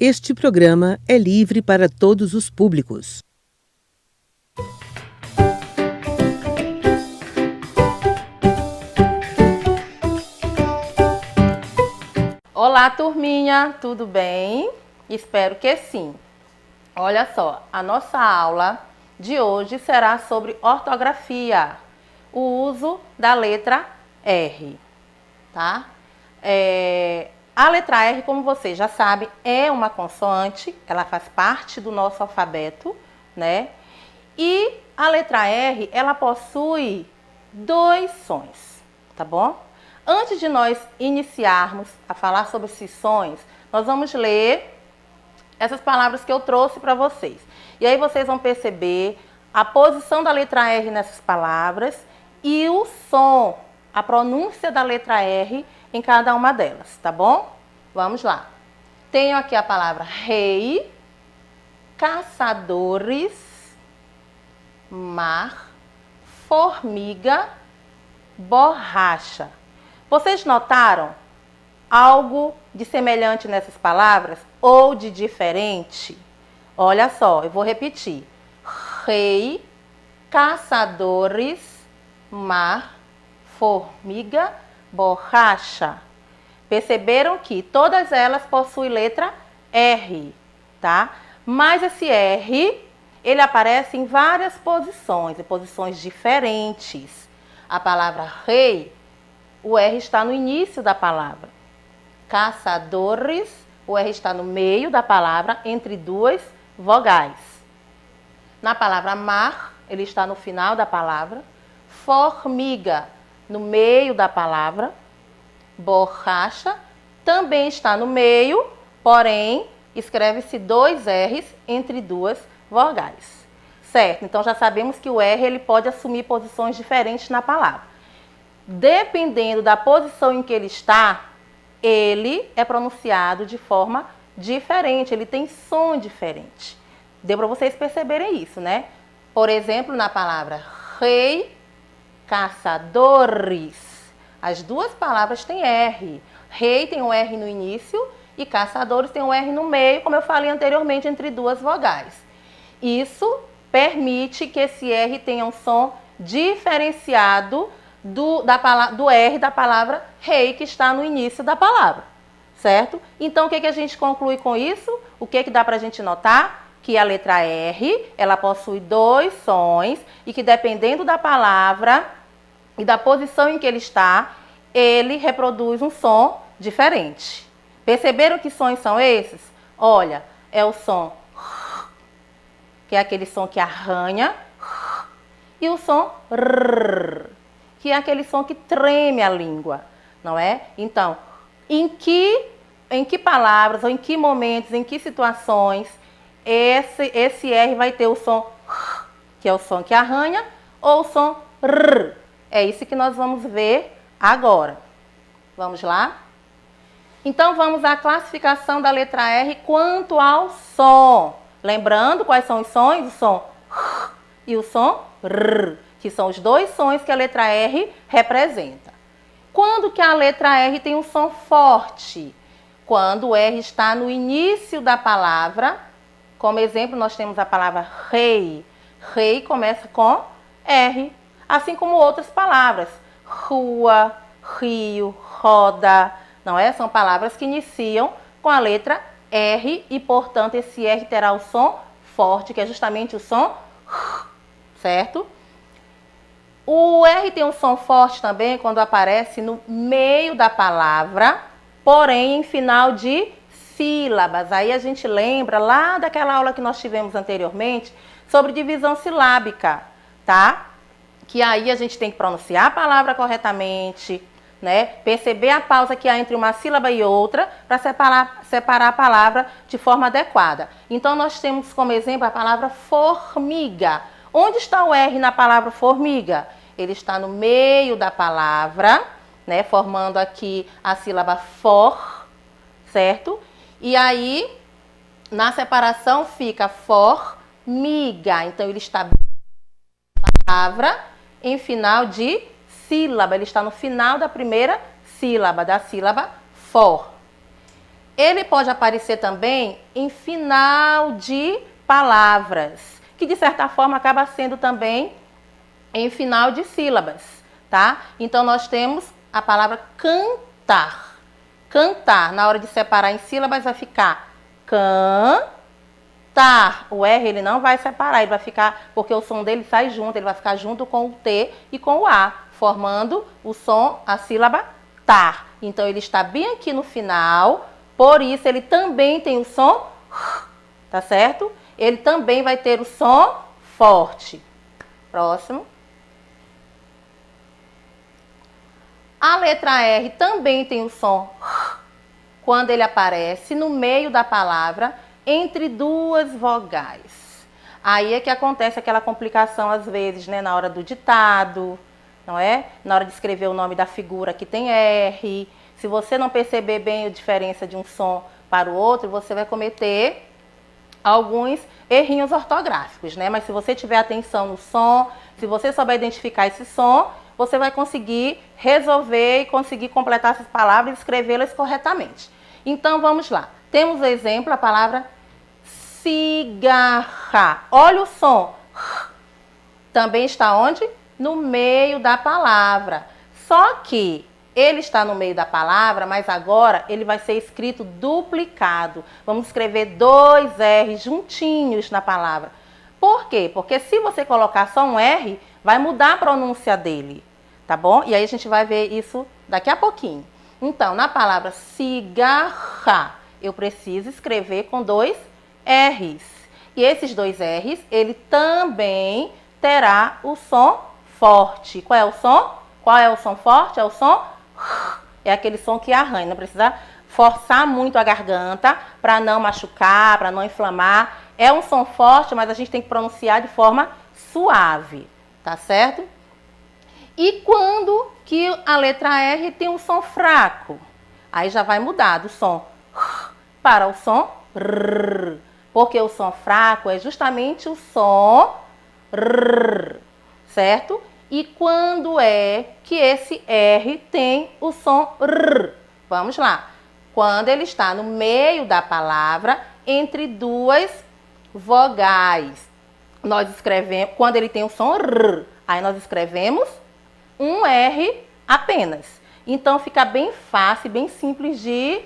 Este programa é livre para todos os públicos. Olá, turminha, tudo bem? Espero que sim. Olha só, a nossa aula de hoje será sobre ortografia, o uso da letra R, tá? A letra R, como vocês já sabem, é uma consoante, ela faz parte do nosso alfabeto, né? E a letra R, ela possui dois sons, tá bom? Antes de nós iniciarmos a falar sobre esses sons, nós vamos ler essas palavras que eu trouxe para vocês. E aí vocês vão perceber a posição da letra R nessas palavras e o som, a pronúncia da letra R em cada uma delas, tá bom? Vamos lá. Tenho aqui a palavra rei, caçadores, mar, formiga, borracha. Vocês notaram algo de semelhante nessas palavras ou de diferente? Olha só, eu vou repetir. Rei, caçadores, mar, formiga, borracha. Perceberam que todas elas possuem letra R, tá? Mas esse R, ele aparece em várias posições, em posições diferentes. A palavra rei, o R está no início da palavra. Caçadores, o R está no meio da palavra, entre duas vogais. Na palavra mar, ele está no final da palavra. Formiga, no meio da palavra. Borracha, também está no meio, porém, escreve-se dois R's entre duas vogais. Certo? Então, já sabemos que o R ele pode assumir posições diferentes na palavra. Dependendo da posição em que ele está, ele é pronunciado de forma diferente, ele tem som diferente. Deu para vocês perceberem isso, né? Por exemplo, na palavra rei, caçadores. As duas palavras têm R. Rei tem um R no início e caçadores tem um R no meio, como eu falei anteriormente, entre duas vogais. Isso permite que esse R tenha um som diferenciado do R da palavra rei, que está no início da palavra, certo? Então, o que a gente conclui com isso? O que dá para a gente notar? Que a letra R, ela possui dois sons e que, dependendo da palavra e da posição em que ele está, ele reproduz um som diferente. Perceberam que sons são esses? Olha, é o som que é aquele som que arranha, e o som R, que é aquele som que treme a língua, não é? Então, em que palavras, ou em que momentos, em que situações, esse R vai ter o som R, que é o som que arranha, ou o som R? É isso que nós vamos ver agora. Vamos lá? Então, vamos à classificação da letra R quanto ao som. Lembrando quais são os sons? O som R e o som R, que são os dois sons que a letra R representa. Quando que a letra R tem um som forte? Quando o R está no início da palavra. Como exemplo, nós temos a palavra rei. Rei começa com R, assim como outras palavras. Rua, rio, roda, não é? São palavras que iniciam com a letra R e, portanto, esse R terá o som forte, que é justamente o som R, certo? O R tem um som forte também quando aparece no meio da palavra, porém em final de sílabas. Aí a gente lembra lá daquela aula que nós tivemos anteriormente sobre divisão silábica, tá? Que aí a gente tem que pronunciar a palavra corretamente, né? Perceber a pausa que há entre uma sílaba e outra para separar a palavra de forma adequada. Então, nós temos como exemplo a palavra formiga. Onde está o R na palavra formiga? Ele está no meio da palavra, né? Formando aqui a sílaba for, certo? E aí, na separação, fica formiga. Então, ele está na palavra em final de sílaba. Ele está no final da primeira sílaba, da sílaba for. Ele pode aparecer também em final de palavras, que de certa forma acaba sendo também em final de sílabas, tá? Então nós temos a palavra cantar. Cantar, na hora de separar em sílabas vai ficar cantar. O R ele não vai separar, ele vai ficar, porque o som dele sai junto, ele vai ficar junto com o T e com o A, formando o som, a sílaba tar. Então ele está bem aqui no final, por isso ele também tem o som, tá certo? Ele também vai ter o som forte. Próximo. A letra R também tem o som quando ele aparece no meio da palavra entre duas vogais. Aí é que acontece aquela complicação às vezes, né, na hora do ditado, não é? Na hora de escrever o nome da figura que tem R. Se você não perceber bem a diferença de um som para o outro, você vai cometer alguns errinhos ortográficos, né? Mas se você tiver atenção no som, se você souber identificar esse som, você vai conseguir resolver e conseguir completar essas palavras e escrevê-las corretamente. Então, vamos lá. Temos o exemplo, a palavra cigarra. Olha o som. Também está onde? No meio da palavra. Só que ele está no meio da palavra, mas agora ele vai ser escrito duplicado. Vamos escrever dois R's juntinhos na palavra. Por quê? Porque se você colocar só um R, vai mudar a pronúncia dele, tá bom? E aí a gente vai ver isso daqui a pouquinho. Então, na palavra cigarra, eu preciso escrever com dois R's. E esses dois R's, ele também terá o som forte. Qual é o som? Qual é o som forte? É o som... É aquele som que arranha, não precisa forçar muito a garganta para não machucar, para não inflamar. É um som forte, mas a gente tem que pronunciar de forma suave, tá certo? E quando que a letra R tem um som fraco? Aí já vai mudar do som para o som R, porque o som fraco é justamente o som R, certo? E quando é que esse R tem o som R? Vamos lá. Quando ele está no meio da palavra, entre duas vogais. Nós escrevemos, quando ele tem o som R, aí nós escrevemos um R apenas. Então fica bem fácil, bem simples de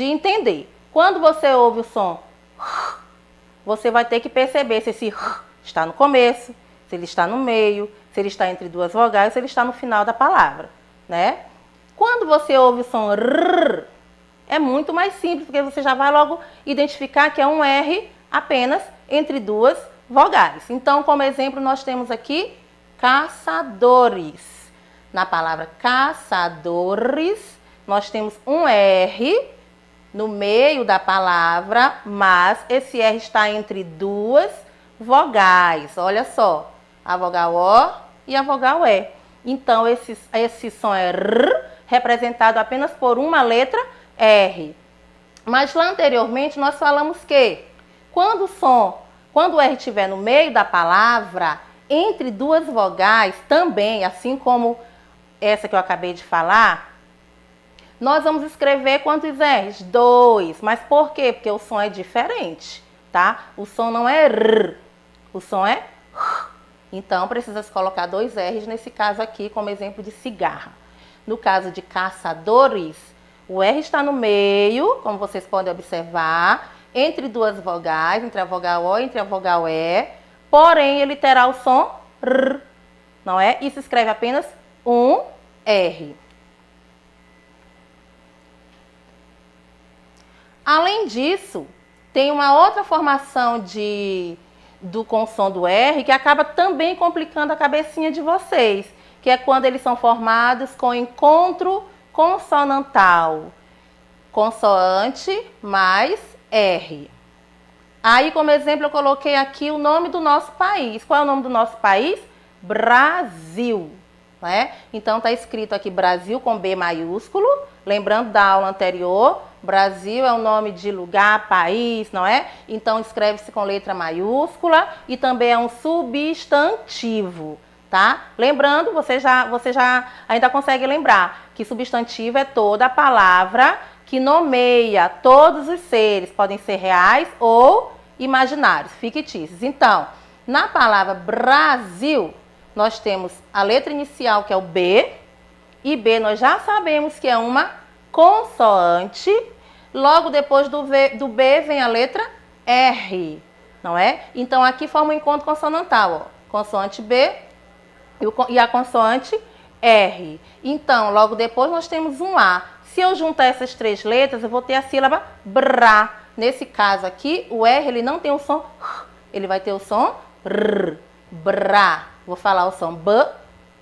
entender. Quando você ouve o som R, você vai ter que perceber se esse R está no começo, se ele está no meio, se ele está entre duas vogais, se ele está no final da palavra, né? Quando você ouve o som R, é muito mais simples, porque você já vai logo identificar que é um R apenas entre duas vogais. Então, como exemplo, nós temos aqui caçadores. Na palavra caçadores, nós temos um R no meio da palavra, mas esse R está entre duas vogais. Olha só, a vogal O e a vogal E. Então, esse som é R, representado apenas por uma letra R. Mas lá anteriormente nós falamos que quando o R estiver no meio da palavra, entre duas vogais também, assim como essa que eu acabei de falar, nós vamos escrever quantos R's? 2. Mas por quê? Porque o som é diferente, tá? O som não é R, o som é R. Então, precisa se colocar dois R's nesse caso aqui, como exemplo de cigarra. No caso de caçadores, o R está no meio, como vocês podem observar, entre duas vogais, entre a vogal O e entre a vogal E, porém, ele terá o som R, não é? E se escreve apenas um R. Além disso, tem uma outra formação com o som do R que acaba também complicando a cabecinha de vocês, que é quando eles são formados com encontro consonantal. Consoante mais R. Aí, como exemplo, eu coloquei aqui o nome do nosso país. Qual é o nome do nosso país? Brasil. Né? Então, está escrito aqui Brasil com B maiúsculo. Lembrando da aula anterior, Brasil é o nome de lugar, país, não é? Então, escreve-se com letra maiúscula e também é um substantivo, tá? Lembrando, você já ainda consegue lembrar que substantivo é toda a palavra que nomeia todos os seres, podem ser reais ou imaginários, fictícios. Então, na palavra Brasil, nós temos a letra inicial, que é o B, e B nós já sabemos que é uma consoante. Logo depois do B vem a letra R, não é? Então, aqui forma um encontro consonantal, ó. Consoante B e a consoante R. Então, logo depois nós temos um A. Se eu juntar essas três letras, eu vou ter a sílaba BRA. Nesse caso aqui, o R ele não tem o som R, ele vai ter o som R, BRA. Vou falar o som B,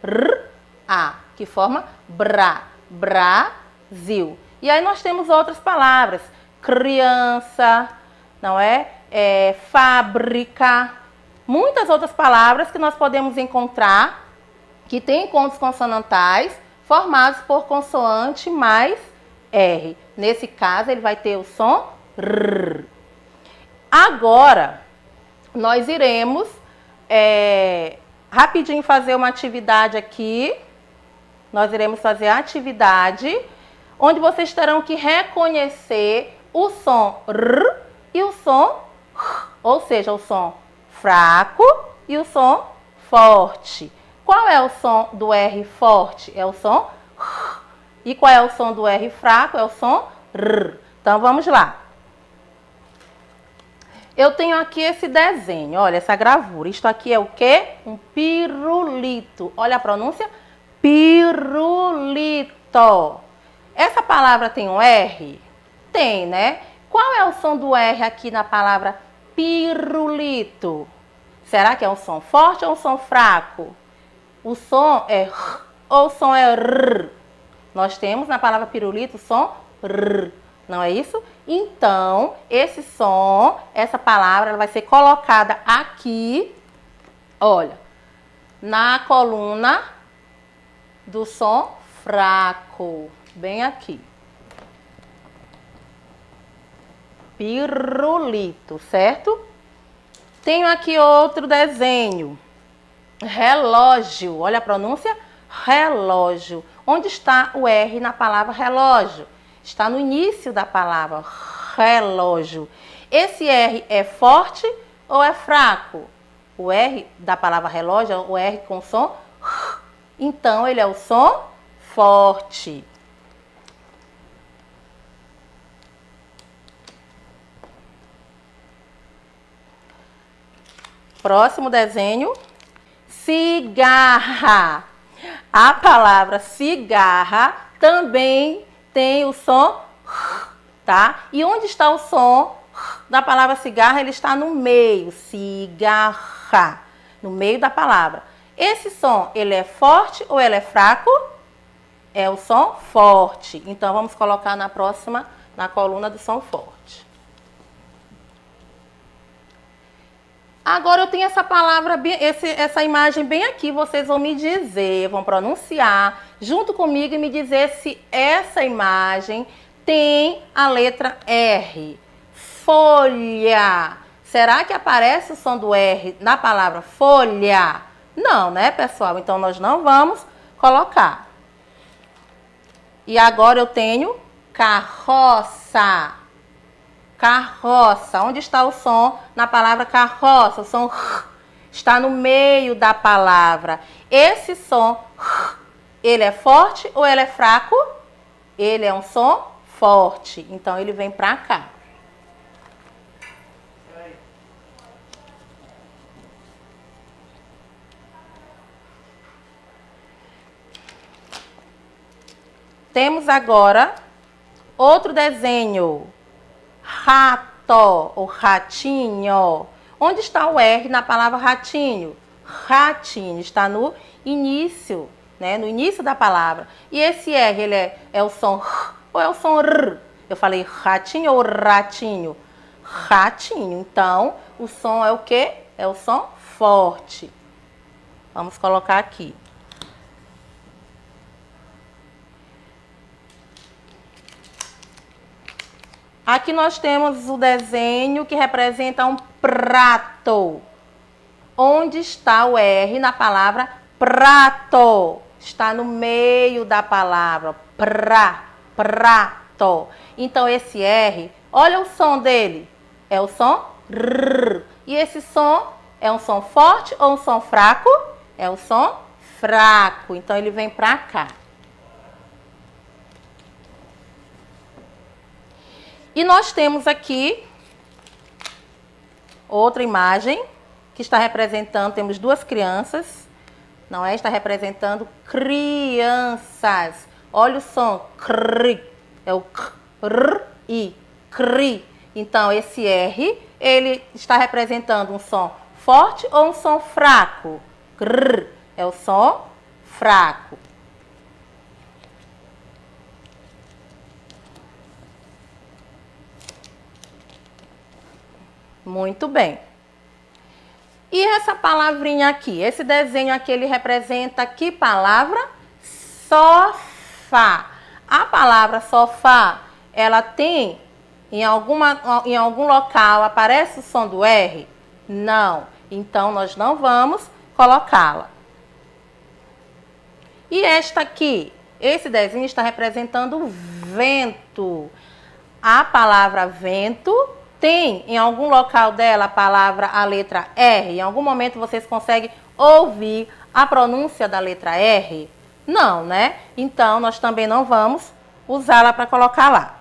R, A, que forma BRA, Brasil. E aí nós temos outras palavras, criança, não é? Fábrica, muitas outras palavras que nós podemos encontrar que têm encontros consonantais formados por consoante mais R. Nesse caso, ele vai ter o som R. Agora, nós iremos rapidinho fazer uma atividade aqui. Nós iremos fazer a atividade onde vocês terão que reconhecer o som R e o som R, ou seja, o som fraco e o som forte. Qual é o som do R forte? É o som R. E qual é o som do R fraco? É o som R. Então, vamos lá. Eu tenho aqui esse desenho, olha, essa gravura. Isto aqui é o quê? Um pirulito. Olha a pronúncia. Pirulito. Essa palavra tem um R? Tem, né? Qual é o som do R aqui na palavra pirulito? Será que é um som forte ou um som fraco? O som é R ou o som é R? Nós temos na palavra pirulito o som R, não é isso? Então, esse som, essa palavra, ela vai ser colocada aqui, olha, na coluna do som fraco, bem aqui. Pirulito, certo? Tenho aqui outro desenho. Relógio, olha a pronúncia, relógio. Onde está o R na palavra relógio? Está no início da palavra relógio. Esse R é forte ou é fraco? O R da palavra relógio é o R com som R. Então, ele é o som forte. Próximo desenho. Cigarra. A palavra cigarra também tem o som R, tá? E onde está o som da palavra cigarra? Ele está no meio, cigarra, no meio da palavra. Esse som, ele é forte ou ele é fraco? É o som forte. Então, vamos colocar na próxima, na coluna do som forte. Agora eu tenho essa palavra, essa imagem bem aqui, vocês vão me dizer, vão pronunciar junto comigo e me dizer se essa imagem tem a letra R. Folha. Será que aparece o som do R na palavra folha? Não, né, pessoal? Então, nós não vamos colocar. E agora eu tenho carroça. Carroça. Onde está o som na palavra carroça? O som R está no meio da palavra. Esse som R, ele é forte ou ele é fraco? Ele é um som forte. Então, ele vem para cá. Temos agora outro desenho. Rato ou ratinho. Onde está o R na palavra ratinho? Ratinho está no início, né? No início da palavra. E esse R, ele é o som R ou é o som R? Eu falei ratinho ou ratinho? Ratinho. Então, o som é o quê? É o som forte. Vamos colocar aqui. Aqui nós temos o desenho que representa um prato. Onde está o R na palavra prato? Está no meio da palavra prato. Então, esse R, olha o som dele. É o som R. E esse som é um som forte ou um som fraco? É um som fraco. Então, ele vem para cá. E nós temos aqui outra imagem que está representando, temos duas crianças, não é? Está representando crianças. Olha o som, cri, é o cr, i, cri. Então, esse R, ele está representando um som forte ou um som fraco? Cr, é o som fraco. Muito bem. E essa palavrinha aqui? Esse desenho aqui, ele representa que palavra? Sofá. A palavra sofá, ela tem, em algum local, aparece o som do R? Não. Então, nós não vamos colocá-la. E esta aqui? Esse desenho está representando vento. A palavra vento tem em algum local dela a letra R? Em algum momento vocês conseguem ouvir a pronúncia da letra R? Não, né? Então, nós também não vamos usá-la para colocar lá.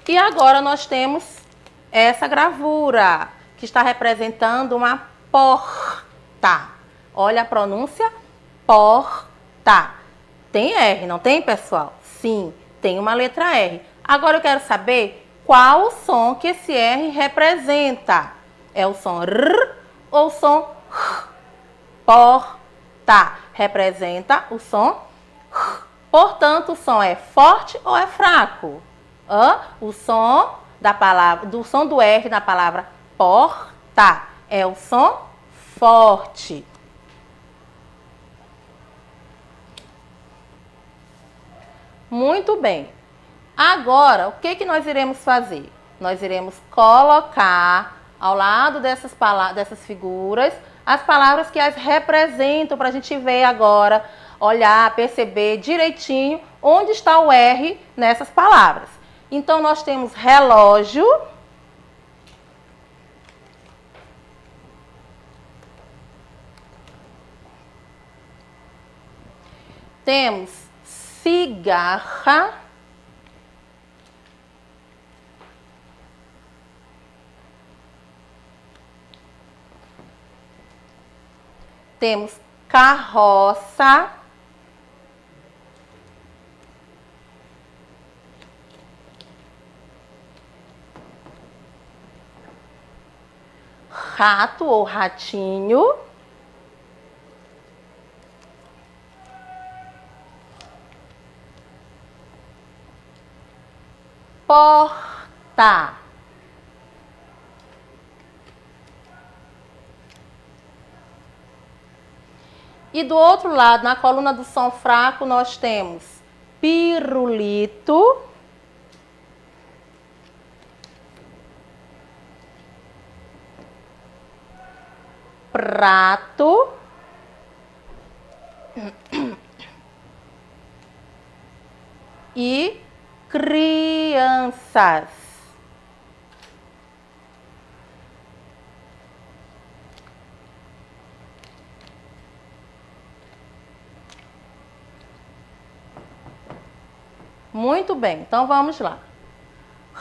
E agora nós temos essa gravura, que está representando uma porta. Olha a pronúncia, porta. Tem R, não tem, pessoal? Sim, tem uma letra R. Agora eu quero saber qual o som que esse R representa. É o som R ou o som R? Porta representa o som R. Portanto, o som é forte ou é fraco? O som do som do R na palavra porta é o som forte. Muito bem. Agora, o que nós iremos fazer? Nós iremos colocar ao lado dessas figuras as palavras que as representam para a gente ver agora, olhar, perceber direitinho onde está o R nessas palavras. Então, nós temos relógio, temos cigarra, temos carroça, rato ou ratinho, porta. E do outro lado, na coluna do som fraco, nós temos pirulito, prato, e crianças. Muito bem, então vamos lá.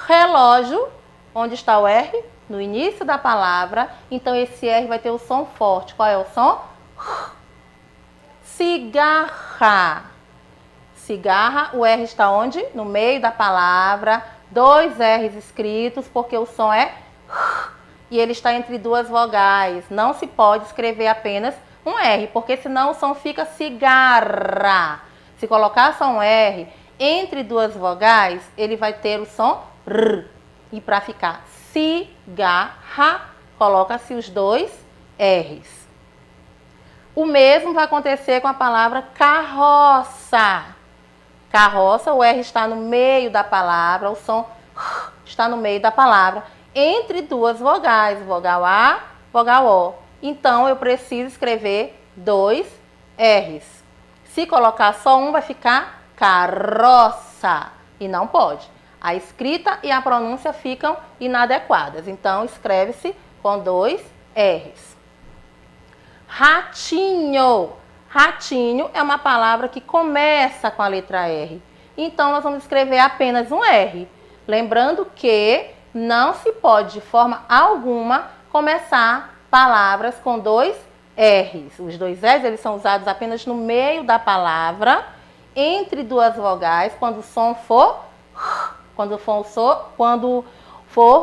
Relógio, onde está o R? No início da palavra, então esse R vai ter o som forte. Qual é o som? Cigarra. Cigarra, o R está onde? No meio da palavra, dois R's escritos, porque o som é e ele está entre duas vogais. Não se pode escrever apenas um R, porque senão o som fica cigarra. Se colocar só um R entre duas vogais, ele vai ter o som R. E para ficar cigarra, coloca-se os dois R's. O mesmo vai acontecer com a palavra carroça. Carroça, o R está no meio da palavra, o som R está no meio da palavra, entre duas vogais, vogal A, vogal O. Então, eu preciso escrever dois R's. Se colocar só um, vai ficar carroça. E não pode. A escrita e a pronúncia ficam inadequadas. Então, escreve-se com 2 R's. Ratinho. Ratinho é uma palavra que começa com a letra R. Então, nós vamos escrever apenas um R. Lembrando que não se pode, de forma alguma, começar palavras com 2 R's. Os 2 R's eles são usados apenas no meio da palavra, entre 2 vogais, quando o som for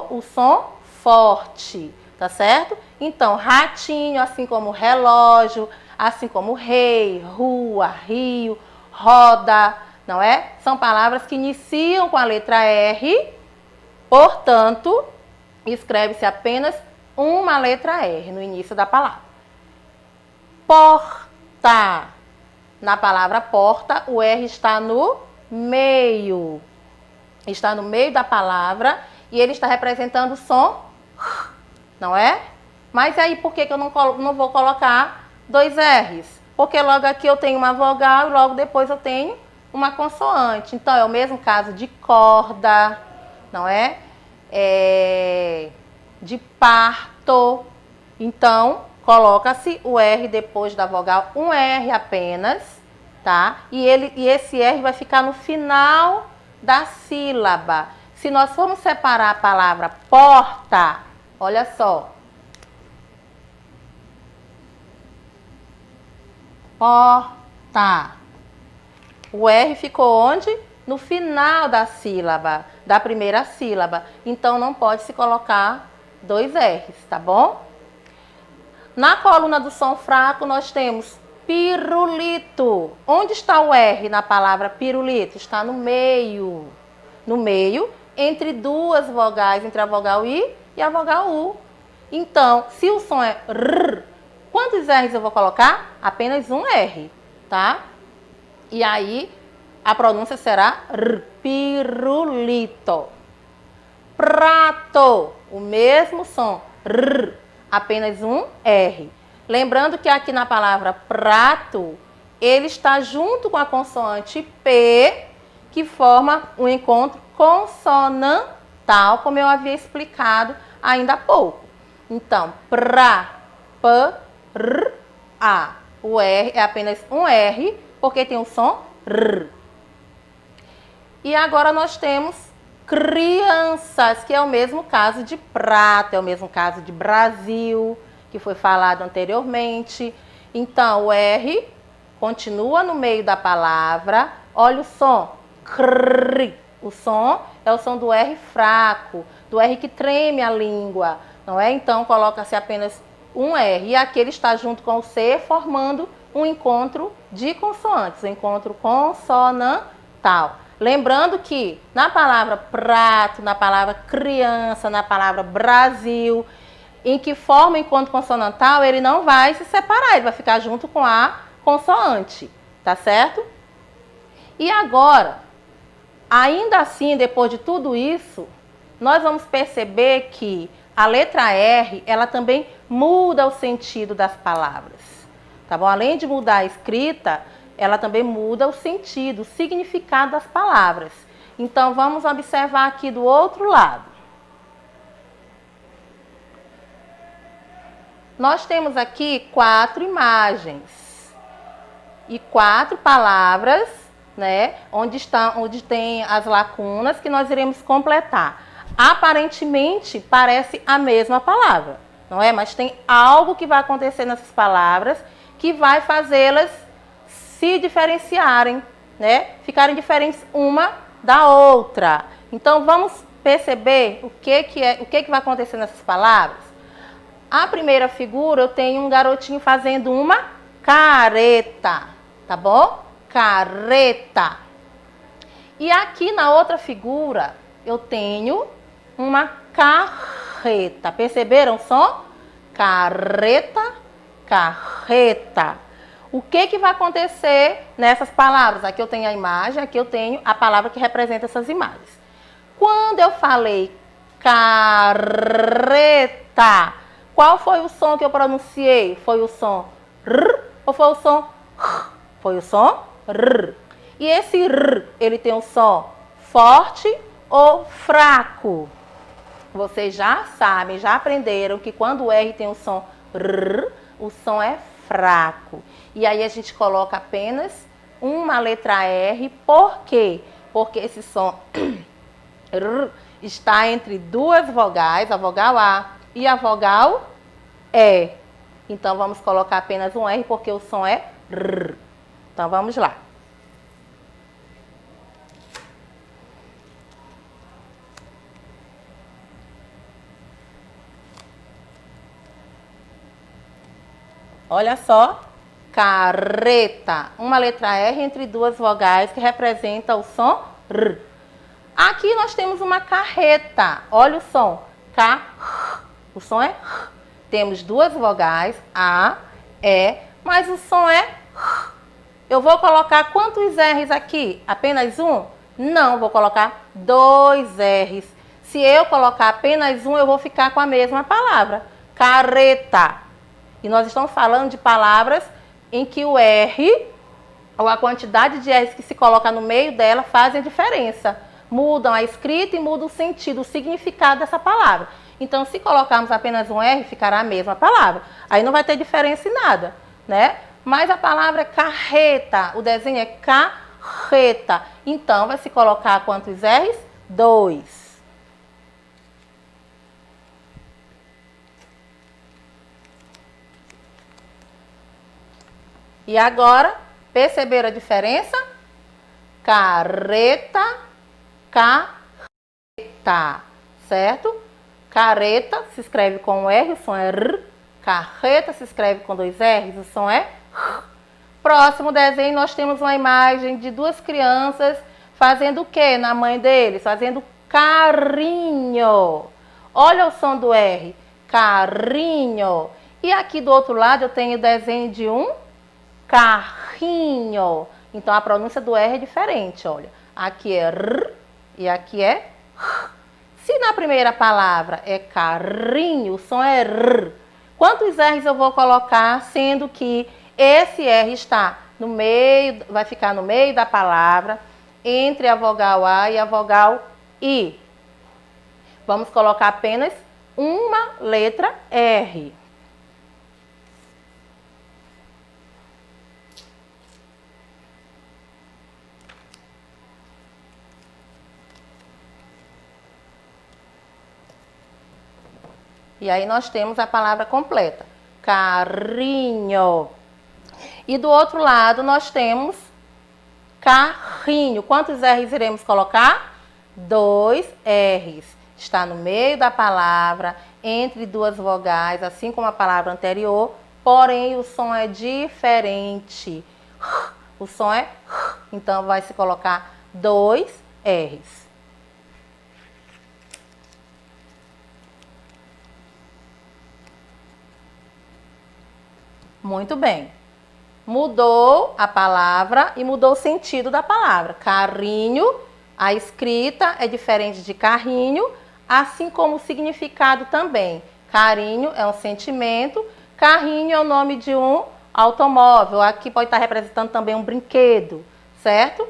o som forte, tá certo? Então, ratinho, assim como relógio, assim como rei, rua, rio, roda, não é? São palavras que iniciam com a letra R, portanto, escreve-se apenas uma letra R no início da palavra. Porta. Na palavra porta, o R está no meio. Está no meio da palavra e ele está representando o som, não é? Mas aí, por que eu não vou colocar 2 R's? Porque logo aqui eu tenho uma vogal e logo depois eu tenho uma consoante. Então, é o mesmo caso de corda, não é? De parto. Então, coloca-se o R depois da vogal, um R apenas, tá? E esse R vai ficar no final da sílaba. Se nós formos separar a palavra porta, olha só. Porta. O R ficou onde? No final da sílaba, da primeira sílaba. Então, não pode se colocar 2 R's, tá bom? Na coluna do som fraco, nós temos pirulito. Onde está o R na palavra pirulito? Está no meio. No meio, entre 2 vogais, entre a vogal I e a vogal U. Então, se o som é R, quantos R's eu vou colocar? Apenas um R, tá? E aí, a pronúncia será R, pirulito. Prato, o mesmo som, R, apenas um R. Lembrando que aqui na palavra prato, ele está junto com a consoante P, que forma um encontro consonantal, como eu havia explicado ainda há pouco. Então, pra, p, r, a. O R é apenas um R, porque tem o som R. E agora nós temos crianças, que é o mesmo caso de prato, é o mesmo caso de Brasil, que foi falado anteriormente. Então, o R continua no meio da palavra. Olha o som. Cr. O som é o som do R fraco, do R que treme a língua, não é? Então, coloca-se apenas um R. E aqui ele está junto com o C, formando um encontro de consoantes, um encontro consonantal. Lembrando que na palavra prato, na palavra criança, na palavra Brasil, em que forma o encontro consonantal, ele não vai se separar, ele vai ficar junto com a consoante, tá certo? E agora, ainda assim, depois de tudo isso, nós vamos perceber que a letra R, ela também muda o sentido das palavras, tá bom? Além de mudar a escrita, ela também muda o sentido, o significado das palavras. Então, vamos observar aqui do outro lado. Nós temos aqui 4 imagens e 4 palavras, né, onde tem as lacunas que nós iremos completar. Aparentemente, parece a mesma palavra, não é? Mas tem algo que vai acontecer nessas palavras que vai fazê-las se diferenciarem, né? Ficarem diferentes uma da outra. Então, vamos perceber o que vai acontecer nessas palavras. A primeira figura, eu tenho um garotinho fazendo uma careta, tá bom? Careta. E aqui na outra figura, eu tenho uma carreta. Perceberam o som? Carreta, carreta. O que vai acontecer nessas palavras? Aqui eu tenho a imagem, aqui eu tenho a palavra que representa essas imagens. Quando eu falei carreta, qual foi o som que eu pronunciei? Foi o som R ou foi o som R? Foi o som R. E esse R, ele tem um som forte ou fraco? Vocês já sabem, já aprenderam que quando o R tem o som R, o som é fraco. E aí a gente coloca apenas uma letra R. Por quê? Porque esse som R está entre duas vogais, a vogal A e a vogal E. Então vamos colocar apenas um R porque o som é R. Então vamos lá. Olha só, carreta, uma letra R entre duas vogais que representa o som R. Aqui nós temos uma carreta, olha o som, K, o som é R. Temos duas vogais, A, E, mas o som é R. Eu vou colocar quantos R's aqui? Apenas um? Não, vou colocar dois R's. Se eu colocar apenas um, eu vou ficar com a mesma palavra, carreta. E nós estamos falando de palavras em que o R, ou a quantidade de R's que se coloca no meio dela, fazem a diferença. Mudam a escrita e mudam o sentido, o significado dessa palavra. Então, se colocarmos apenas um R, ficará a mesma palavra. Aí não vai ter diferença em nada, né? Mas a palavra é carreta, o desenho é carreta. Então, vai se colocar quantos R's? Dois. E agora, perceberam a diferença? Carreta, carreta, certo? Carreta se escreve com um R, o som é R. Carreta se escreve com dois R's, o som é R. Próximo desenho, nós temos uma imagem de duas crianças fazendo o que na mãe deles? Fazendo carinho. Olha o som do R, carinho. E aqui do outro lado eu tenho o desenho de um carrinho. Então a pronúncia do R é diferente, olha. Aqui é R e aqui é R. Se na primeira palavra é carrinho, o som é R. Quantos R's eu vou colocar, sendo que esse R está no meio, vai ficar no meio da palavra, entre a vogal A e a vogal I. Vamos colocar apenas uma letra R. E aí nós temos a palavra completa, carrinho. E do outro lado nós temos carrinho. Quantos R's iremos colocar? Dois R's. Está no meio da palavra, entre duas vogais, assim como a palavra anterior, porém o som é diferente. O som é, então vai se colocar dois R's. Muito bem. Mudou a palavra e mudou o sentido da palavra. Carrinho, a escrita é diferente de carrinho, assim como o significado também. Carinho é um sentimento, carrinho é o nome de um automóvel. Aqui pode estar representando também um brinquedo, certo?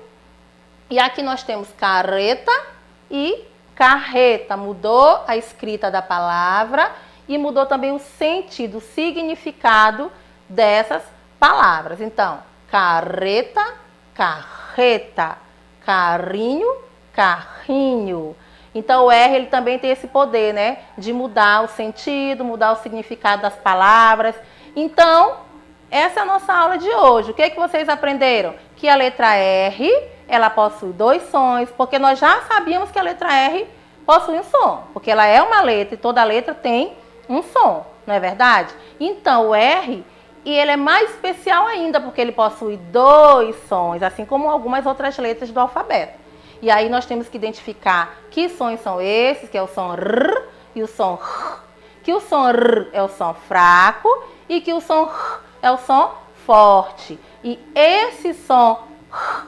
E aqui nós temos carreta e carreta. Mudou a escrita da palavra e mudou também o sentido, o significado dessas palavras. Então, carreta, carreta, carrinho, carrinho. Então, o R ele também tem esse poder, né, de mudar o sentido, mudar o significado das palavras. Então, essa é a nossa aula de hoje. O que é que vocês aprenderam? Que a letra R, ela possui dois sons, porque nós já sabíamos que a letra R possui um som, porque ela é uma letra e toda letra tem um som, não é verdade? Então, o R, e ele é mais especial ainda, porque ele possui dois sons, assim como algumas outras letras do alfabeto. E aí nós temos que identificar que sons são esses, que é o som R e o som R. Que o som R é o som fraco e que o som R é o som forte. E esse som R,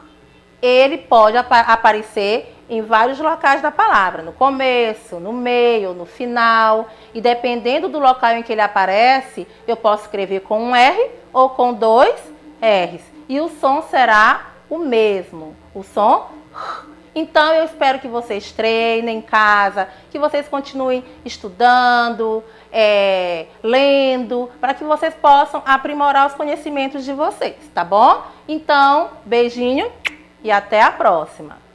ele pode aparecer em vários locais da palavra, no começo, no meio, no final. E dependendo do local em que ele aparece, eu posso escrever com um R ou com dois R's. E o som será o mesmo, o som R. Então, eu espero que vocês treinem em casa, que vocês continuem estudando, lendo, para que vocês possam aprimorar os conhecimentos de vocês, tá bom? Então, beijinho e até a próxima!